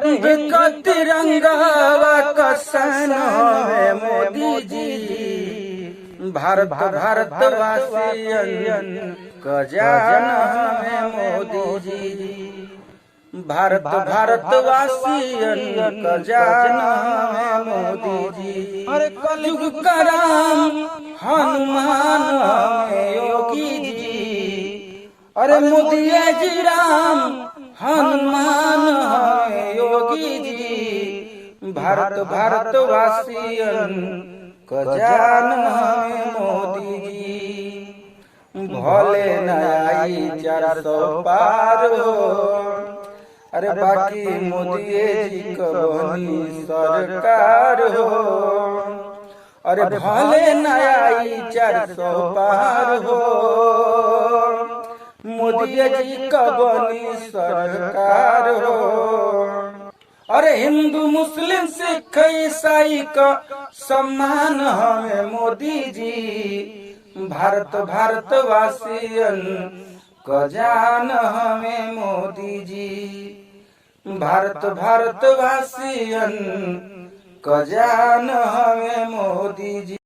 का तिरंगा कसन है मोदी जी। भारत भारतवासियन का जान है मोदी जी। भारत भारतवासियन का जान है मोदी जी। अरे कलयुग का राम हनुमान है योगी जी। अरे मोदी जी राम हनुमान है योगी जी। भारत भारतवासियन का जान है मोदी जी। भोले नई 400 पार हो। अरे बाकी मोदी जी कबनी सरकार हो। अरे भोले नई 400 पार हो। मोदी जी कबनी सरकार हो। अरे हिंदू मुस्लिम सिख ईसाई का सम्मान हमें मोदी जी। भारत भारतवासियन का जान हमें मोदी जी। भारत भारतवासियन का जान हमें मोदी जी।